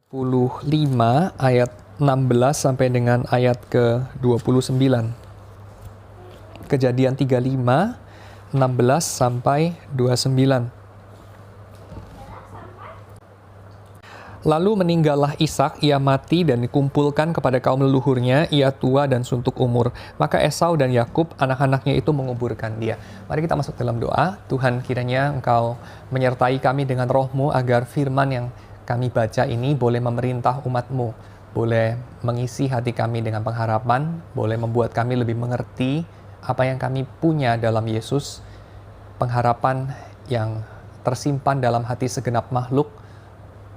25 ayat 16 sampai dengan ayat ke-29. Kejadian 35, 16 sampai 29. Lalu meninggallah Ishak, ia mati dan dikumpulkan kepada kaum leluhurnya, ia tua dan suntuk umur. Maka Esau dan Yakub, anak-anaknya itu menguburkan dia. Mari kita masuk dalam doa. Tuhan, kiranya Engkau menyertai kami dengan roh-Mu agar firman yang kami baca ini boleh memerintah umat-Mu, boleh mengisi hati kami dengan pengharapan, boleh membuat kami lebih mengerti apa yang kami punya dalam Yesus, pengharapan yang tersimpan dalam hati segenap makhluk,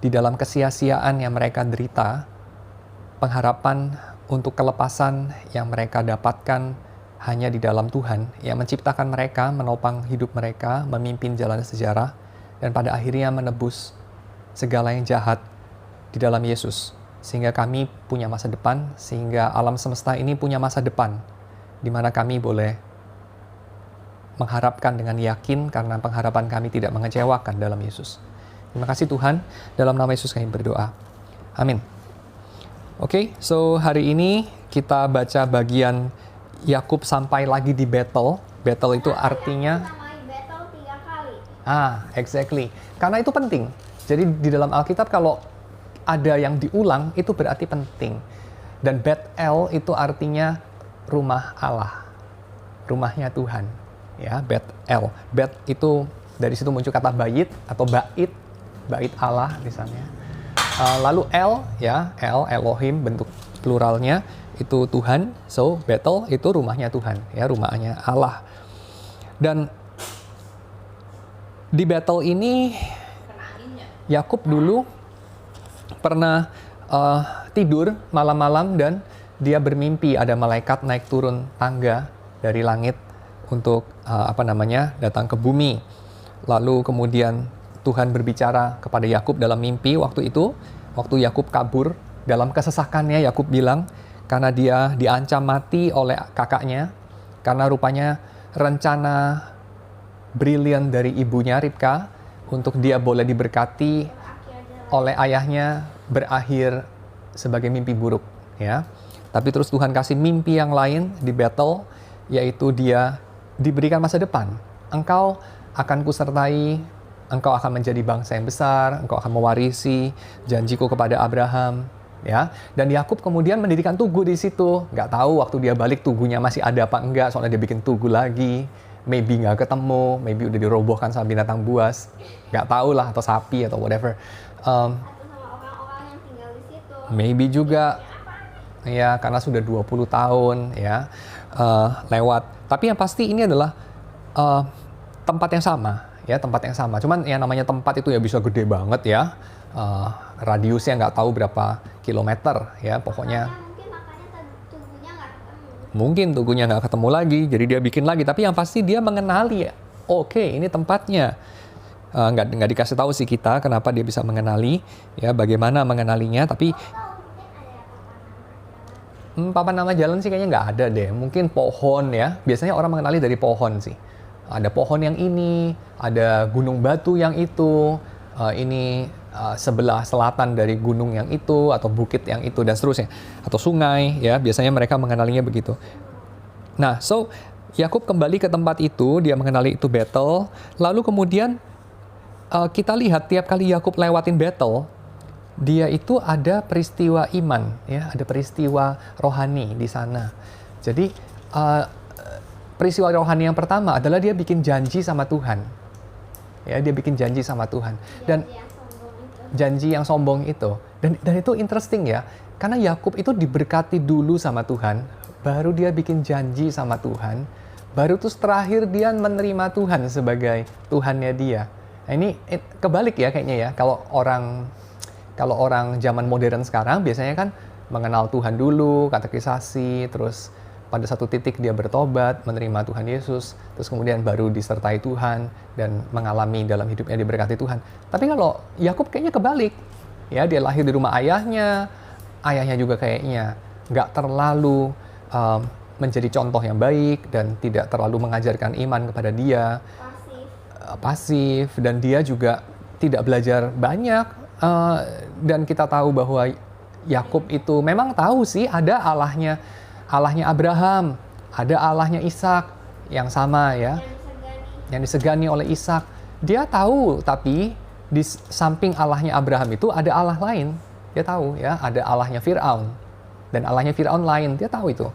di dalam kesia-siaan yang mereka derita, pengharapan untuk kelepasan yang mereka dapatkan hanya di dalam Tuhan, yang menciptakan mereka, menopang hidup mereka, memimpin jalan sejarah, dan pada akhirnya menebus segala yang jahat di dalam Yesus. Sehingga kami punya masa depan, sehingga alam semesta ini punya masa depan, di mana kami boleh mengharapkan dengan yakin karena pengharapan kami tidak mengecewakan dalam Yesus. Terima kasih Tuhan, dalam nama Yesus kami berdoa. Amin. Oke, so hari ini kita baca bagian Yakub sampai lagi di Bethel. Bethel itu artinya... Bethel 3 kali. Exactly. Karena itu penting. Jadi di dalam Alkitab kalau ada yang diulang, itu berarti penting. Dan Bethel itu artinya rumah Allah. Rumahnya Tuhan. Ya, Bethel. Bet itu, dari situ muncul kata bait atau bait. Bait Allah misalnya. Lalu El, ya, El, Elohim, bentuk pluralnya itu Tuhan. So, Bethel itu rumahnya Tuhan, ya, rumahnya Allah. Dan di Bethel ini Yakub dulu pernah tidur malam-malam dan dia bermimpi ada malaikat naik turun tangga dari langit untuk datang ke bumi. Lalu kemudian Tuhan berbicara kepada Yakub dalam mimpi waktu itu, waktu Yakub kabur dalam kesesakannya. Yakub bilang karena dia diancam mati oleh kakaknya, karena rupanya rencana brilian dari ibunya Ribka untuk dia boleh diberkati oleh ayahnya berakhir sebagai mimpi buruk, ya. Tapi terus Tuhan kasih mimpi yang lain di Bethel, yaitu dia diberikan masa depan. Engkau akan kusertai, engkau akan menjadi bangsa yang besar, engkau akan mewarisi janjiku kepada Abraham, ya. Dan Yakub kemudian mendirikan tugu di situ. Nggak tahu waktu dia balik tugunya masih ada apa enggak, soalnya dia bikin tugu lagi. Maybe nggak ketemu, maybe udah dirobohkan sama binatang buas, nggak tahu lah, atau sapi atau whatever. Atau sama orang-orang yang tinggal di situ. Maybe juga, ya, karena sudah 20 tahun, ya, lewat. Tapi yang pasti ini adalah tempat yang sama. Ya, tempat yang sama. Cuman yang namanya tempat itu ya bisa gede banget, ya. Radiusnya nggak tahu berapa kilometer, ya. Pokoknya Makanya tubuhnya nggak ketemu. mungkin tugunya nggak ketemu lagi, jadi dia bikin lagi. Tapi yang pasti dia mengenali, oke, ini tempatnya. Nggak dikasih tahu sih kita kenapa dia bisa mengenali, ya, bagaimana mengenalinya. Tapi papan nama jalan sih kayaknya nggak ada deh. Mungkin pohon, ya. Biasanya orang mengenali dari pohon sih. Ada pohon yang ini, ada gunung batu yang itu, ini sebelah selatan dari gunung yang itu, atau bukit yang itu, dan seterusnya. Atau sungai, ya, biasanya mereka mengenalinya begitu. Nah, so, Yakub kembali ke tempat itu, dia mengenali itu Bethel, lalu kemudian kita lihat tiap kali Yakub lewatin Bethel, dia itu ada peristiwa iman, ya, ada peristiwa rohani di sana. Jadi, peristiwa rohani yang pertama adalah dia bikin janji sama Tuhan. Ya, dia bikin janji sama Tuhan. Dan janji yang sombong itu. Dan itu interesting, ya. Karena Yakub itu diberkati dulu sama Tuhan, baru dia bikin janji sama Tuhan, baru terus terakhir dia menerima Tuhan sebagai Tuhannya dia. Nah, ini kebalik ya kayaknya, ya. Kalau orang zaman modern sekarang biasanya kan mengenal Tuhan dulu, katekisasi, terus pada satu titik dia bertobat, menerima Tuhan Yesus, terus kemudian baru disertai Tuhan dan mengalami dalam hidupnya diberkati Tuhan. Tapi kalau Yakub kayaknya kebalik, ya, dia lahir di rumah ayahnya juga kayaknya nggak terlalu menjadi contoh yang baik dan tidak terlalu mengajarkan iman kepada dia, pasif, dan dia juga tidak belajar banyak Dan kita tahu bahwa Yakub itu memang tahu sih ada Allahnya Abraham, ada Allahnya Ishak yang sama ya, yang disegani oleh Ishak. Dia tahu, tapi di samping Allahnya Abraham itu ada Allah lain. Dia tahu ya, ada Allahnya Fir'aun. Dan Allahnya Fir'aun lain, dia tahu itu.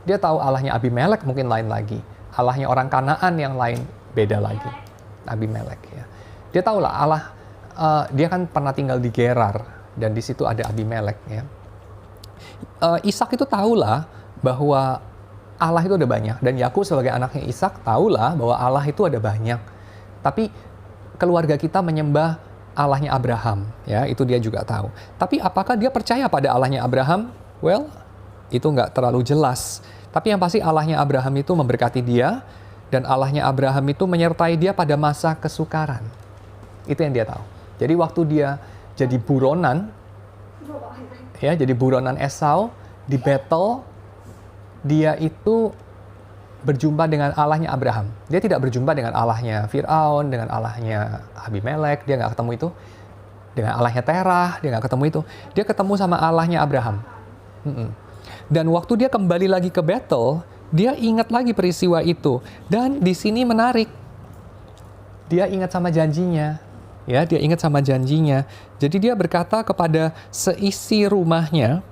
Dia tahu Allahnya Abimelek mungkin lain lagi. Allahnya orang Kanaan yang lain beda lagi. Abimelek ya. Dia tahu lah Allah, dia kan pernah tinggal di Gerar dan di situ ada Abimelek ya. Ishak itu tahulah bahwa Allah itu ada banyak, dan Yakub sebagai anaknya Ishak tahulah bahwa Allah itu ada banyak. Tapi keluarga kita menyembah Allahnya Abraham, ya itu dia juga tahu. Tapi apakah dia percaya pada Allahnya Abraham? Well, itu nggak terlalu jelas. Tapi yang pasti Allahnya Abraham itu memberkati dia, dan Allahnya Abraham itu menyertai dia pada masa kesukaran. Itu yang dia tahu. Jadi waktu dia jadi buronan, ya jadi buronan Esau di Betel, dia itu berjumpa dengan Allahnya Abraham. Dia tidak berjumpa dengan Allahnya Fir'aun, dengan Allahnya Abimelek, dia nggak ketemu itu. Dengan Allahnya Terah, dia nggak ketemu itu. Dia ketemu sama Allahnya Abraham. Dan waktu dia kembali lagi ke Betel, dia ingat lagi peristiwa itu. Dan di sini menarik, dia ingat sama janjinya. Ya, dia ingat sama janjinya. Jadi dia berkata kepada seisi rumahnya,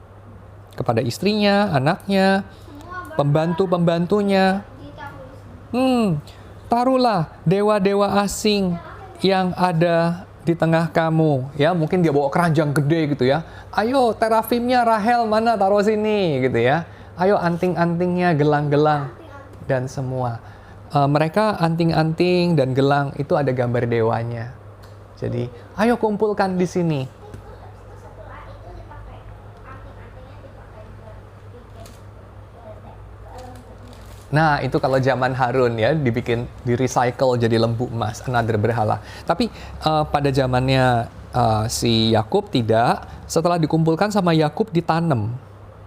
kepada istrinya, anaknya, pembantu-pembantunya, taruhlah dewa-dewa asing yang ada di tengah kamu. Ya, mungkin dia bawa keranjang gede gitu ya. Ayo terafimnya Rahel mana, taruh sini gitu ya. Ayo anting-antingnya, gelang-gelang dan semua. Mereka anting-anting dan gelang itu ada gambar dewanya. Jadi, ayo kumpulkan di sini. Nah, itu kalau zaman Harun ya, dibikin, di-recycle jadi lembu emas, another berhala. Tapi pada zamannya si Yakub tidak, setelah dikumpulkan sama Yakub ditanam.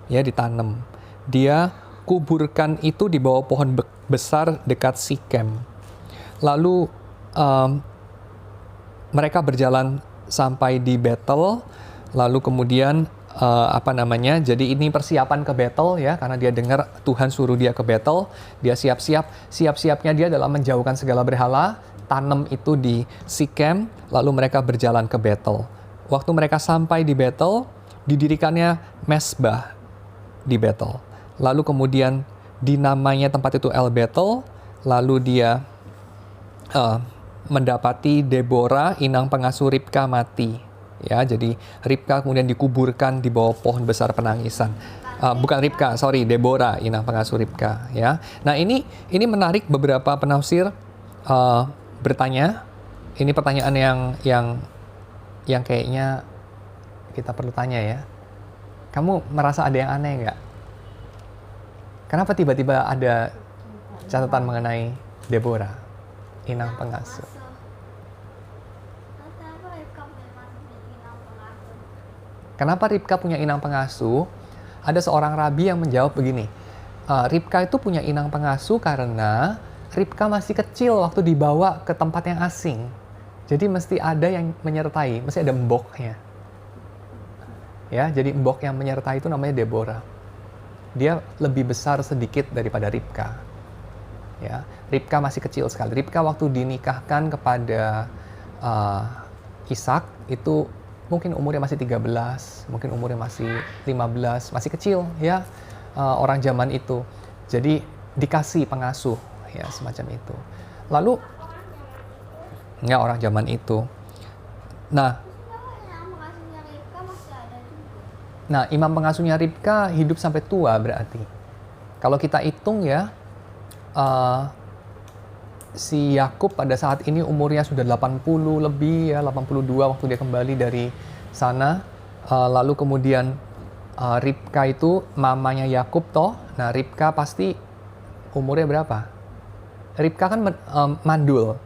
Ya, ditanam. Dia kuburkan itu di bawah pohon besar dekat Sikem. Lalu mereka berjalan sampai di Betel, lalu kemudian jadi ini persiapan ke Betel ya, karena dia dengar Tuhan suruh dia ke Betel, dia siap-siapnya dia dalam menjauhkan segala berhala, tanam itu di Sikem, lalu mereka berjalan ke Betel. Waktu mereka sampai di Betel, didirikannya mesbah di Betel. Lalu kemudian dinamanya tempat itu El Betel, lalu dia mendapati Deborah, inang pengasuh Ribka mati. Ya, jadi Ribka kemudian dikuburkan di bawah pohon besar penangisan. Bukan Ribka, sorry, Deborah, inang pengasuh Ribka. Ya, nah ini menarik, beberapa penafsir bertanya. Ini pertanyaan yang kayaknya kita perlu tanya ya. Kamu merasa ada yang aneh nggak? Kenapa tiba-tiba ada catatan mengenai Deborah, inang pengasuh? Kenapa Ribka punya inang pengasuh? Ada seorang rabi yang menjawab begini, Ribka itu punya inang pengasuh karena Ribka masih kecil waktu dibawa ke tempat yang asing. Jadi mesti ada yang menyertai, mesti ada mboknya. Ya, jadi mbok yang menyertai itu namanya Deborah. Dia lebih besar sedikit daripada Ribka. Ya, Ribka masih kecil sekali. Ribka waktu dinikahkan kepada Ishak itu mungkin umurnya masih 13, mungkin umurnya masih 15, masih kecil ya, orang zaman itu. Jadi dikasih pengasuh ya, semacam itu. Lalu nggak orang zaman itu. Nah, imam pengasuhnya Ribka hidup sampai tua berarti. Kalau kita hitung ya, si Yakub pada saat ini umurnya sudah 80 lebih ya, 82 waktu dia kembali dari sana. Lalu kemudian Ribka itu mamanya Yakub toh. Nah, Ribka pasti umurnya berapa? Ribka kan mandul.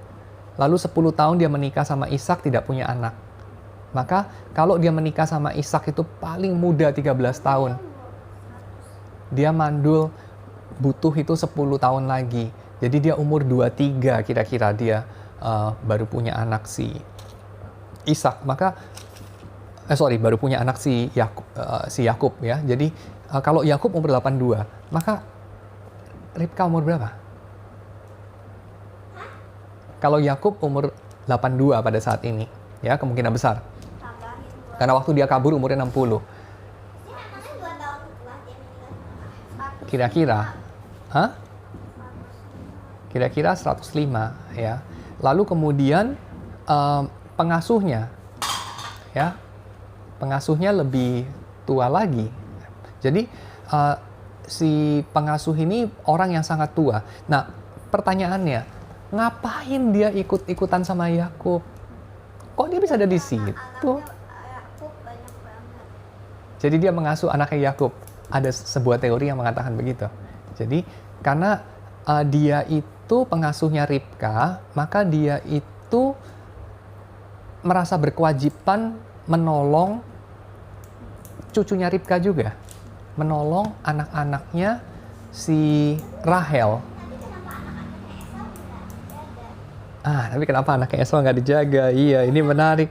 Lalu 10 tahun dia menikah sama Ishak, tidak punya anak. Maka kalau dia menikah sama Ishak itu paling muda 13 tahun. Dia mandul butuh itu 10 tahun lagi. Jadi dia umur 23 kira-kira dia baru punya anak si Ishak. Maka baru punya anak si Yakub ya. Jadi kalau Yakub umur 82, maka Ribka umur berapa? Kalau Yakub umur 82 pada saat ini, ya kemungkinan besar. Tambahin 2. Karena waktu dia kabur umurnya 60. Ini emangnya 2 tahun setelah dia meninggal. Kira-kira, hah? Kira-kira 105 ya. Lalu kemudian pengasuhnya, ya, pengasuhnya lebih tua lagi. Jadi si pengasuh ini orang yang sangat tua. Nah, pertanyaannya, ngapain dia ikut-ikutan sama Yakub? Kok dia bisa ada di situ? Anaknya Yakub banyak banget. Jadi dia mengasuh anaknya Yakub. Ada sebuah teori yang mengatakan begitu. Jadi karena dia itu pengasuhnya Ribka, maka dia itu merasa berkewajiban menolong cucunya Ribka juga. Menolong anak-anaknya si Rahel. Tapi kenapa anaknya Esau nggak dijaga? Iya, ini menarik.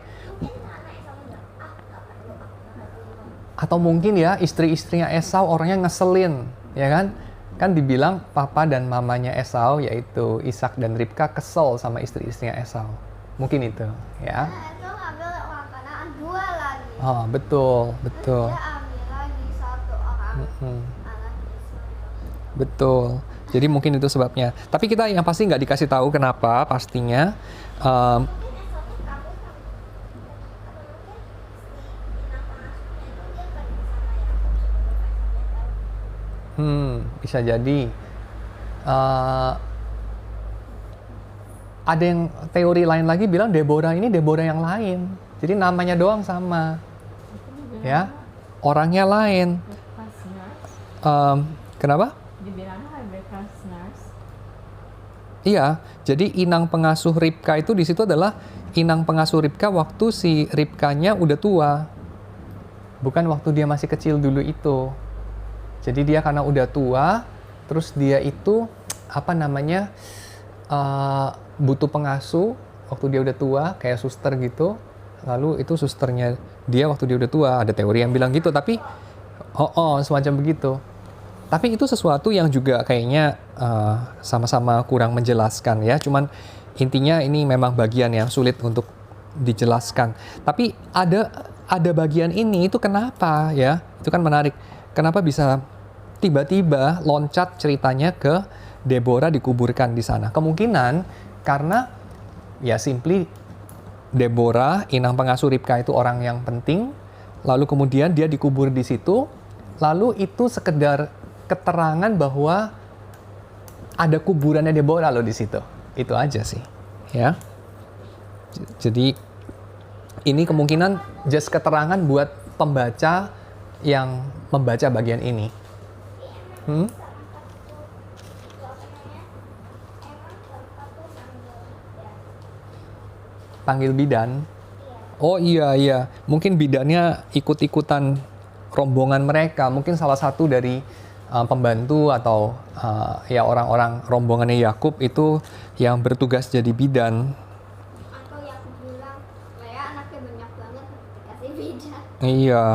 Atau mungkin ya istri-istrinya Esau orangnya ngeselin, ya kan? Kan dibilang papa dan mamanya Esau, yaitu Ishak dan Ribka, kesel sama istri-istrinya Esau. Mungkin itu, ya. Esau ngambil orang Kanaan 2 lagi. Oh, betul. Dia ambil lagi 1 orang anak Ismail. Betul. Jadi mungkin itu sebabnya. Tapi kita yang pasti nggak dikasih tahu kenapa pastinya. Mungkin Esaunya kabur sama atau mungkin si inang pengasuhnya itu dia pergi sama Yakub sebelum Esau tahu. Bisa jadi. Ada yang teori lain lagi bilang Deborah ini Deborah yang lain. Jadi namanya doang sama. Ya, orangnya lain. Kenapa? Iya, jadi inang pengasuh Ribka itu di situ adalah inang pengasuh Ribka waktu si Ribkanya udah tua. Bukan waktu dia masih kecil dulu itu. Jadi dia karena udah tua, terus dia itu butuh pengasuh waktu dia udah tua, kayak suster gitu. Lalu itu susternya dia waktu dia udah tua. Ada teori yang bilang gitu, tapi semacam begitu. Tapi itu sesuatu yang juga kayaknya sama-sama kurang menjelaskan ya. Cuman intinya ini memang bagian yang sulit untuk dijelaskan. Tapi ada bagian ini itu kenapa ya? Itu kan menarik. Kenapa bisa tiba-tiba loncat ceritanya ke Deborah dikuburkan di sana? Kemungkinan karena ya simply Deborah, inang pengasuh Ribka itu orang yang penting. Lalu kemudian dia dikubur di situ. Lalu itu sekedar keterangan bahwa ada kuburannya Deborah loh di situ. Itu aja sih, ya. Jadi ini kemungkinan just keterangan buat pembaca yang membaca bagian ini. Panggil bidan. Oh iya. Mungkin bidannya ikut-ikutan rombongan mereka. Mungkin salah satu dari pembantu atau ya orang-orang rombongannya Yakub itu yang bertugas jadi bidan. Atau yang bilang, Lea anaknya banyak banget dikasih bidan. Iya.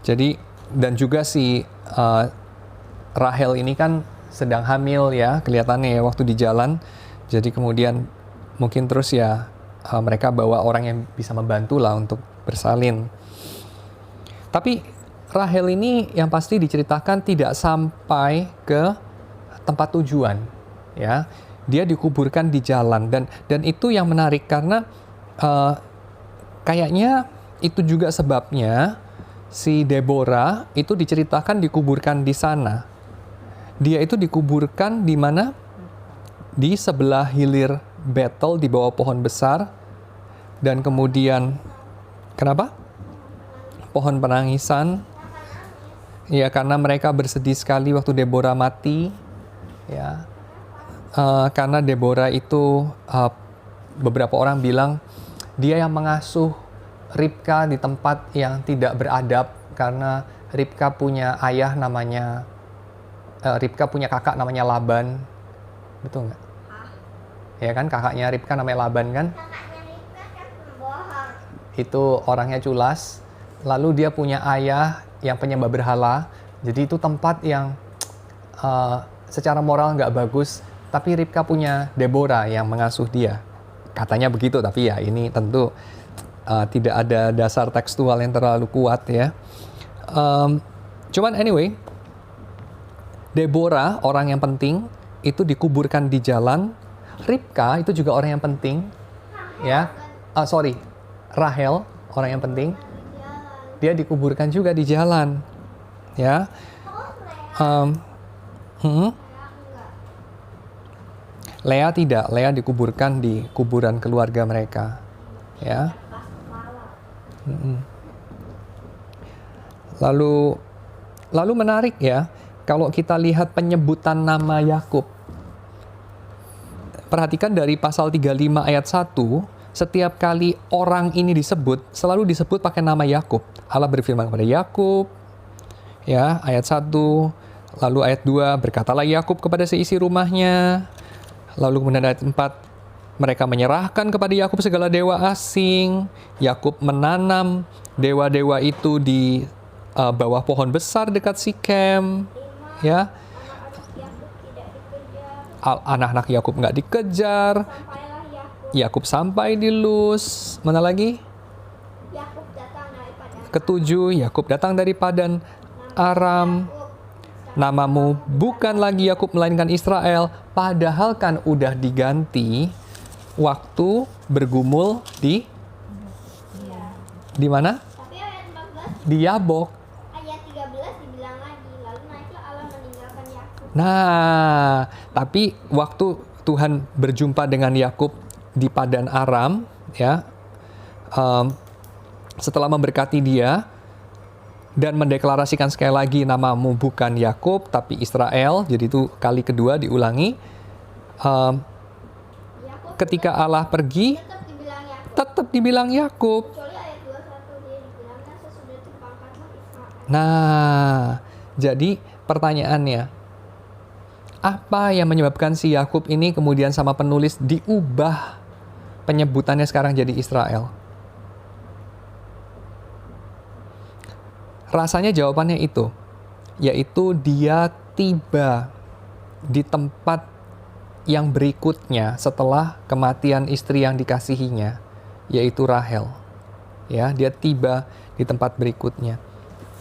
Jadi dan juga si Rahel ini kan sedang hamil ya, kelihatannya ya waktu di jalan. Jadi kemudian mungkin terus ya mereka bawa orang yang bisa membantu lah untuk bersalin. Tapi Rahel ini yang pasti diceritakan tidak sampai ke tempat tujuan, ya. Dia dikuburkan di jalan dan itu yang menarik karena kayaknya itu juga sebabnya si Deborah itu diceritakan dikuburkan di sana. Dia itu dikuburkan di mana? Di sebelah hilir Betel di bawah pohon besar dan kemudian kenapa? Pohon penangisan. Ya, karena mereka bersedih sekali waktu Deborah mati. Ya, karena Deborah itu beberapa orang bilang dia yang mengasuh Ribka di tempat yang tidak beradab karena Ribka punya ayah namanya Ribka punya kakak namanya Laban. Betul nggak? Ya kan, kakaknya Ribka namanya Laban kan? Kakaknya Ribka kan pembohong. Itu orangnya culas. lalu dia punya ayah yang penyembah berhala. Jadi itu tempat yang secara moral nggak bagus. Tapi Ribka punya Deborah yang mengasuh dia. Katanya begitu, tapi ya ini tentu tidak ada dasar tekstual yang terlalu kuat ya. Cuman anyway, Deborah orang yang penting itu dikuburkan di jalan. Ribka itu juga orang yang penting ya. Rahel orang yang penting, dia dikuburkan juga di jalan ya. Lea tidak, Lea dikuburkan di kuburan keluarga mereka ya. Lalu menarik ya, kalau kita lihat penyebutan nama Yakub. Perhatikan dari pasal 35 ayat 1, setiap kali orang ini disebut, selalu disebut pakai nama Yakub. Allah berfirman kepada Yakub, ya, ayat 1, lalu ayat 2, berkatalah Yakub kepada seisi rumahnya. Lalu kemudian ayat 4, mereka menyerahkan kepada Yakub segala dewa asing. Yakub menanam dewa-dewa itu di bawah pohon besar dekat Sikem, ya. Anak-anak Yakub nggak dikejar. Yakub sampai di Luz. Mana lagi? Ketujuh, Yakub datang dari Padan Aram. Namamu bukan lagi Yakub melainkan Israel. Padahal kan udah diganti waktu bergumul di mana? Di Yabok. Ayat 13 dibilang lagi, lalu naiklah Allah meninggalkan Yakub. Nah, tapi waktu Tuhan berjumpa dengan Yakub di Padan Aram, ya, setelah memberkati dia dan mendeklarasikan sekali lagi namamu bukan Yakub tapi Israel, jadi itu kali kedua diulangi. Ketika Allah pergi, tetap dibilang Yakub. Kecuali ayat 21 dia dibilangnya sesudah itu pangkatmu Israel. Nah, jadi pertanyaannya, apa yang menyebabkan si Yakub ini kemudian sama penulis diubah penyebutannya sekarang jadi Israel? Rasanya jawabannya itu, yaitu dia tiba di tempat yang berikutnya setelah kematian istri yang dikasihinya, yaitu Rahel. Ya, dia tiba di tempat berikutnya.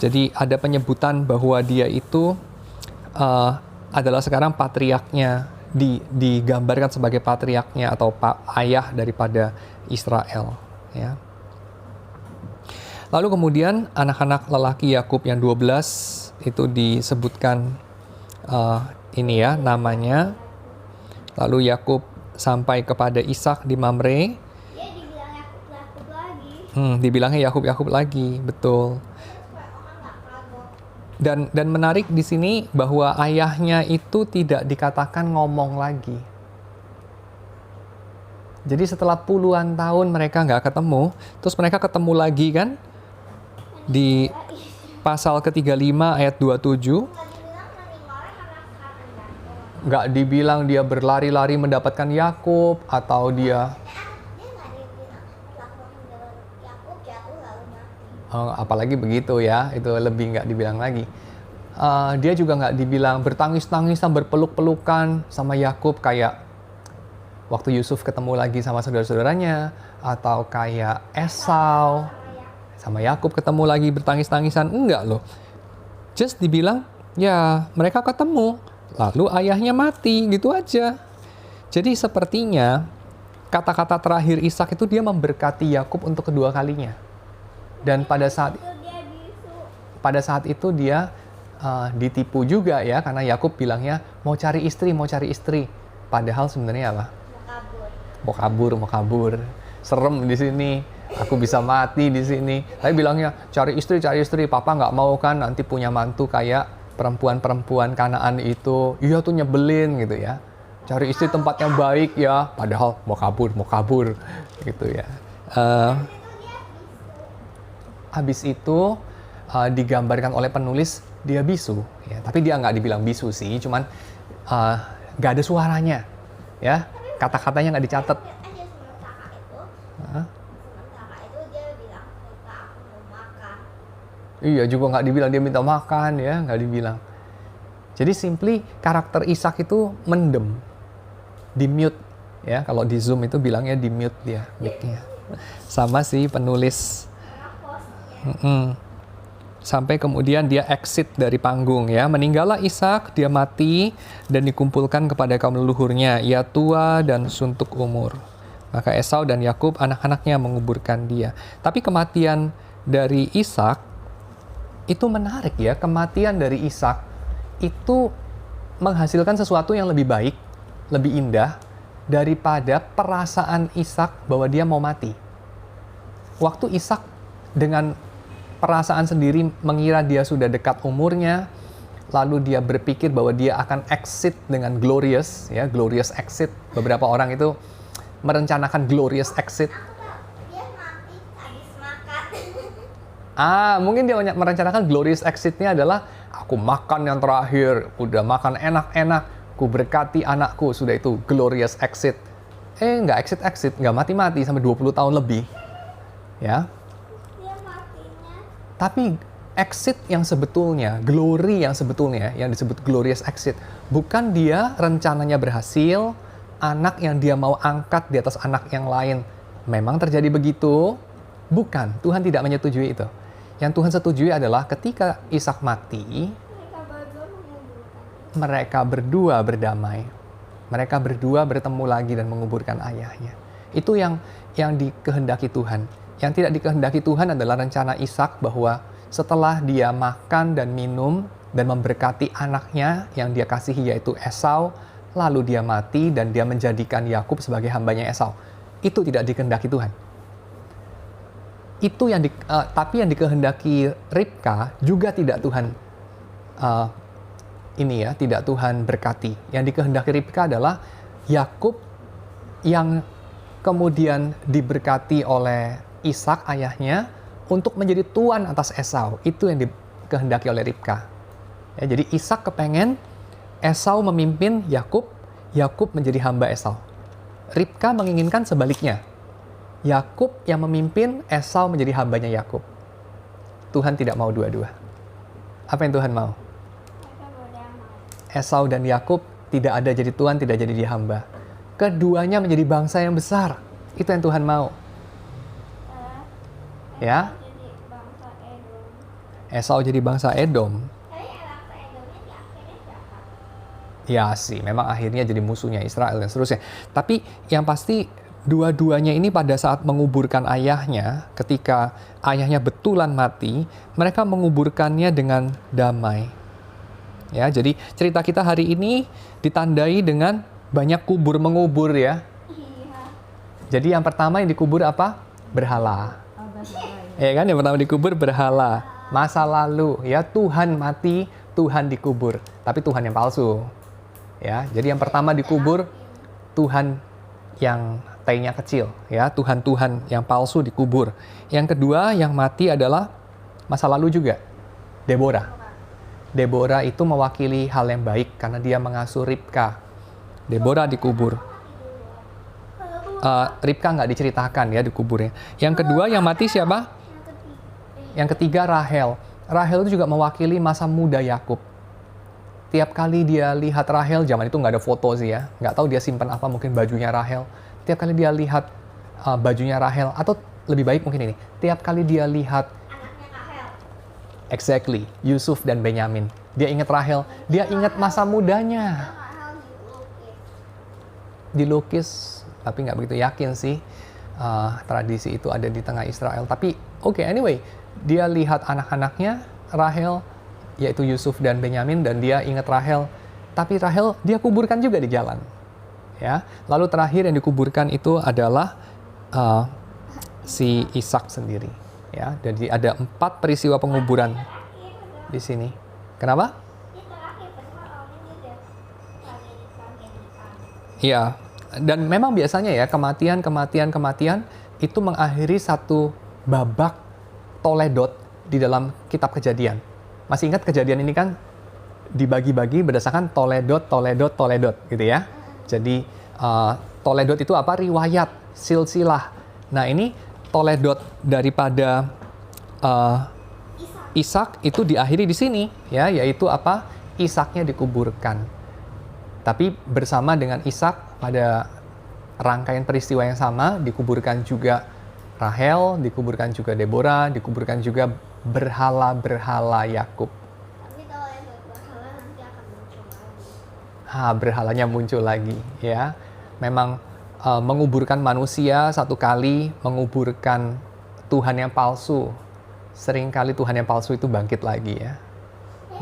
Jadi ada penyebutan bahwa dia itu adalah sekarang patriarknya, digambarkan sebagai patriarknya atau ayah daripada Israel. Ya. Lalu kemudian anak-anak lelaki Yakub yang 12 itu disebutkan ini ya namanya. Lalu Yakub sampai kepada Ishak di Mamre. Dia dibilang Yakub lagi. Dibilangnya Yakub lagi, betul. Dan menarik di sini bahwa ayahnya itu tidak dikatakan ngomong lagi. Jadi setelah puluhan tahun mereka nggak ketemu, terus mereka ketemu lagi kan? Di pasal ke-35 ayat 27. Nggak dibilang dia berlari-lari mendapatkan Yakub atau dia apalagi begitu ya, itu lebih nggak dibilang lagi. Dia juga nggak dibilang bertangis-tangisan, berpeluk-pelukan sama Yakub kayak waktu Yusuf ketemu lagi sama saudara-saudaranya, atau kayak Esau sama Yakub ketemu lagi bertangis-tangisan. Enggak loh. Just dibilang, ya mereka ketemu, lalu ayahnya mati, gitu aja. Jadi sepertinya kata-kata terakhir Ishak itu dia memberkati Yakub untuk kedua kalinya. Dan pada saat itu dia ditipu juga ya, karena Yakub bilangnya mau cari istri. Padahal sebenarnya apa? Mau kabur. Serem di sini. Aku bisa mati di sini. Tapi bilangnya cari istri. Papa nggak mau kan nanti punya mantu kayak perempuan-perempuan Kanaan itu. Iya tuh nyebelin gitu ya. Cari istri tempatnya baik ya. Padahal mau kabur gitu ya. Habis itu digambarkan oleh penulis dia bisu. Ya. Tapi dia nggak dibilang bisu sih. Cuman nggak ada suaranya. Ya. Kata-katanya nggak dicatat. Sementara itu dia bilang, aku mau makan. Iya, juga nggak dibilang dia minta makan ya, nggak dibilang. Jadi simply karakter Ishak itu mendem, di mute ya. Kalau di Zoom itu bilangnya di mute dia, mic-nya. Sama sih penulis. Sampai kemudian dia exit dari panggung ya. Meninggallah Ishak, dia mati dan dikumpulkan kepada kaum leluhurnya. Ia tua dan suntuk umur. Maka Esau dan Yakub anak-anaknya menguburkan dia. Tapi kematian dari Ishak itu menarik ya. Kematian dari Ishak itu menghasilkan sesuatu yang lebih baik, lebih indah daripada perasaan Ishak bahwa dia mau mati. Waktu Ishak dengan perasaan sendiri mengira dia sudah dekat umurnya, lalu dia berpikir bahwa dia akan exit dengan glorious, ya, glorious exit. Beberapa orang itu merencanakan glorious exit. Dia mati habis makan. Mungkin dia merencanakan glorious exitnya adalah aku makan yang terakhir, udah makan enak-enak, ku berkati anakku, sudah itu glorious exit. Nggak exit, nggak mati-mati sampai 20 tahun lebih. Ya. Dia matinya. Tapi exit yang sebetulnya, glory yang sebetulnya, yang disebut glorious exit, bukan dia rencananya berhasil, anak yang dia mau angkat di atas anak yang lain. Memang terjadi begitu? Bukan, Tuhan tidak menyetujui itu. Yang Tuhan setujui adalah ketika Ishak mati, mereka berdua berdamai. Mereka berdua bertemu lagi dan menguburkan ayahnya. Itu yang dikehendaki Tuhan. Yang tidak dikehendaki Tuhan adalah rencana Ishak bahwa setelah dia makan dan minum dan memberkati anaknya yang dia kasihi yaitu Esau, lalu dia mati dan dia menjadikan Yakub sebagai hambanya Esau. Itu tidak dikehendaki Tuhan. Itu tapi yang dikehendaki Ribka juga tidak Tuhan tidak Tuhan berkati. Yang dikehendaki Ribka adalah Yakub yang kemudian diberkati oleh Ishak ayahnya untuk menjadi tuan atas Esau. Itu yang dikehendaki oleh Ribka. Ya, jadi Ishak kepengen Esau memimpin Yakub, Yakub menjadi hamba Esau. Ribka menginginkan sebaliknya. Yakub yang memimpin, Esau menjadi hambanya Yakub. Tuhan tidak mau dua-dua. Apa yang Tuhan mau? Esau dan Yakub tidak ada jadi tuan, tidak jadi hamba. Keduanya menjadi bangsa yang besar. Itu yang Tuhan mau. Ya? Esau jadi bangsa Edom. Ya sih, memang akhirnya jadi musuhnya Israel dan seterusnya. Tapi yang pasti dua-duanya ini pada saat menguburkan ayahnya, ketika ayahnya betulan mati, mereka menguburkannya dengan damai. Ya, jadi cerita kita hari ini ditandai dengan banyak kubur mengubur ya. Jadi yang pertama yang dikubur apa? Berhala. Ya kan, yang pertama dikubur berhala. Masa lalu ya, Tuhan mati, Tuhan dikubur, tapi Tuhan yang palsu. Ya, jadi yang pertama dikubur Tuhan yang T-nya kecil, ya, Tuhan-Tuhan yang palsu dikubur. Yang kedua yang mati adalah masa lalu juga, Deborah. Deborah itu mewakili hal yang baik karena dia mengasuh Ribka. Deborah dikubur. Ribka nggak diceritakan ya dikuburnya. Yang kedua yang mati siapa? Yang ketiga Rahel. Rahel itu juga mewakili masa muda Yakub. Tiap kali dia lihat Rahel, zaman itu nggak ada foto sih ya, nggak tahu dia simpan apa, mungkin bajunya Rahel. Tiap kali dia lihat bajunya Rahel, atau lebih baik mungkin ini, tiap kali dia lihat exactly, Yusuf dan Benyamin, dia ingat Rahel, dia ingat masa mudanya. Dilukis, tapi nggak begitu yakin sih tradisi itu ada di tengah Israel. Tapi oke, anyway, dia lihat anak-anaknya Rahel, yaitu Yusuf dan Benyamin, dan dia ingat Rahel. Tapi Rahel dia kuburkan juga di jalan. Ya, lalu terakhir yang dikuburkan itu adalah si Ishak sendiri. Ya, jadi ada 4 peristiwa penguburan di sini. Kenapa? Iya, dan memang biasanya ya kematian itu mengakhiri satu babak toledot di dalam kitab Kejadian. Masih ingat Kejadian ini kan dibagi-bagi berdasarkan toledot gitu ya. Jadi toledot itu apa? Riwayat, silsilah. Nah ini toledot daripada Ishak itu diakhiri di sini, ya, yaitu apa? Ishaknya dikuburkan. Tapi bersama dengan Ishak pada rangkaian peristiwa yang sama, dikuburkan juga Rahel, dikuburkan juga Deborah, dikuburkan juga berhala-berhala Yakub. Tapi kalau yang berhala nanti akan muncul lagi. Berhalanya muncul lagi, ya. Memang menguburkan manusia satu kali, menguburkan Tuhan yang palsu. Seringkali Tuhan yang palsu itu bangkit lagi, ya.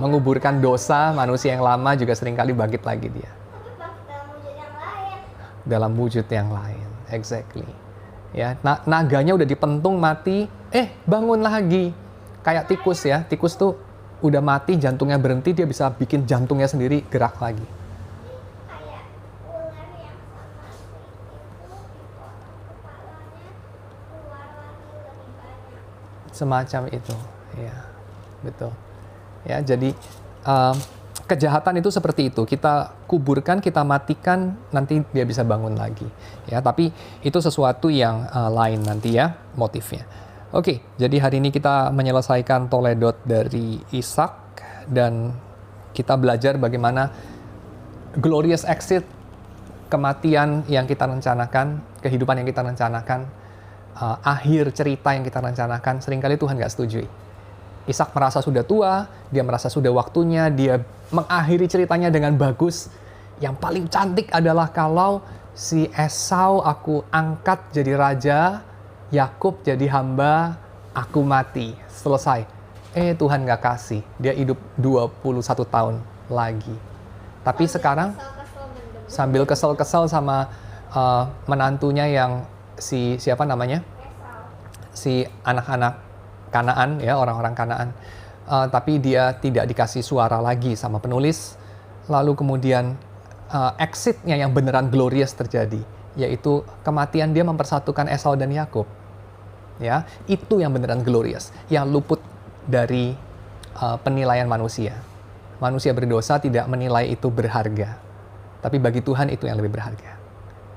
Menguburkan dosa manusia yang lama juga seringkali bangkit lagi dia. Tapi pas dalam wujud yang lain. Dalam wujud yang lain, exactly. Ya, naganya udah dipentung mati, bangun lagi. Kayak tikus, ya. Tikus tuh udah mati, jantungnya berhenti, dia bisa bikin jantungnya sendiri gerak lagi. Kayak ular yang sama itu kepalanya keluar lagi lebih banyak. Semacam itu, ya, betul. Ya, jadi kejahatan itu seperti itu. Kita kuburkan, kita matikan, nanti dia bisa bangun lagi. Ya, tapi itu sesuatu yang lain nanti, ya, motifnya. Oke, jadi hari ini kita menyelesaikan Toledot dari Ishak dan kita belajar bagaimana glorious exit, kematian yang kita rencanakan, kehidupan yang kita rencanakan, akhir cerita yang kita rencanakan, seringkali Tuhan nggak setujui. Ishak merasa sudah tua, dia merasa sudah waktunya, dia mengakhiri ceritanya dengan bagus. Yang paling cantik adalah kalau si Esau aku angkat jadi raja, Yakub jadi hamba, aku mati. Selesai. Tuhan nggak kasih, dia hidup 21 tahun lagi. Tapi sekarang sambil kesel-kesel sama menantunya yang siapa namanya? Si anak-anak Kanaan, ya, orang-orang Kanaan. Tapi dia tidak dikasih suara lagi sama penulis. Lalu kemudian exitnya yang beneran glorious terjadi, yaitu kematian dia mempersatukan Esau dan Yakub. Ya, itu yang beneran glorious, yang luput dari penilaian manusia. Manusia berdosa tidak menilai itu berharga. Tapi bagi Tuhan itu yang lebih berharga,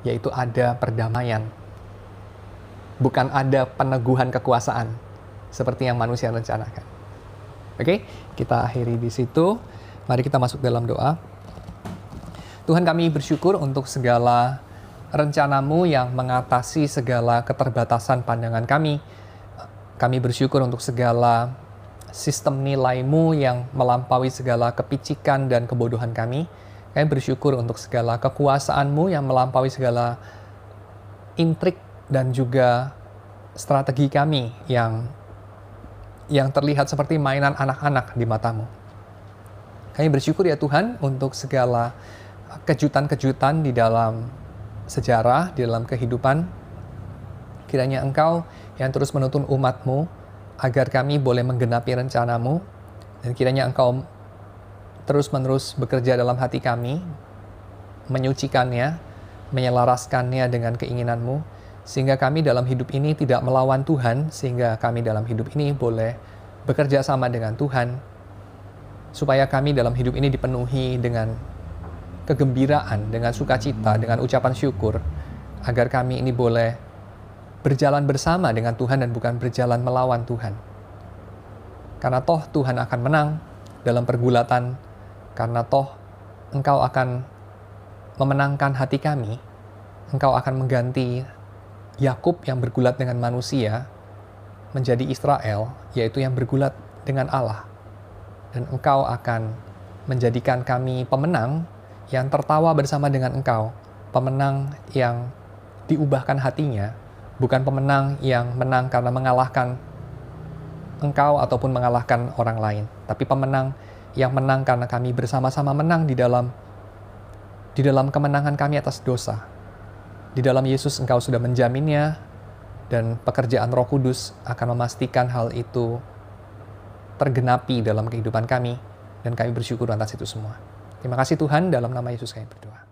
yaitu ada perdamaian. Bukan ada peneguhan kekuasaan seperti yang manusia rencanakan. Oke, kita akhiri di situ. Mari kita masuk dalam doa. Tuhan, kami bersyukur untuk segala rencanamu yang mengatasi segala keterbatasan pandangan kami. Kami bersyukur untuk segala sistem nilaimu yang melampaui segala kepicikan dan kebodohan kami. Kami bersyukur untuk segala kekuasaanmu yang melampaui segala intrik dan juga strategi kami yang terlihat seperti mainan anak-anak di matamu. Kami bersyukur ya Tuhan untuk segala kejutan-kejutan di dalam sejarah, di dalam kehidupan. Kiranya Engkau yang terus menuntun umat-Mu agar kami boleh menggenapi rencana-Mu, dan kiranya Engkau terus-menerus bekerja dalam hati kami, menyucikannya, menyelaraskannya dengan keinginan-Mu, sehingga kami dalam hidup ini tidak melawan Tuhan, sehingga kami dalam hidup ini boleh bekerja sama dengan Tuhan, supaya kami dalam hidup ini dipenuhi dengan kegembiraan, dengan sukacita, dengan ucapan syukur, agar kami ini boleh berjalan bersama dengan Tuhan dan bukan berjalan melawan Tuhan. Karena toh Tuhan akan menang dalam pergulatan, karena toh Engkau akan memenangkan hati kami, Engkau akan mengganti Yakub yang bergulat dengan manusia menjadi Israel, yaitu yang bergulat dengan Allah. Dan Engkau akan menjadikan kami pemenang yang tertawa bersama dengan Engkau, pemenang yang diubahkan hatinya, bukan pemenang yang menang karena mengalahkan Engkau ataupun mengalahkan orang lain, tapi pemenang yang menang karena kami bersama-sama menang di dalam kemenangan kami atas dosa. Di dalam Yesus Engkau sudah menjaminnya, dan pekerjaan Roh Kudus akan memastikan hal itu tergenapi dalam kehidupan kami, dan kami bersyukur atas itu semua. Terima kasih Tuhan, dalam nama Yesus kami berdoa.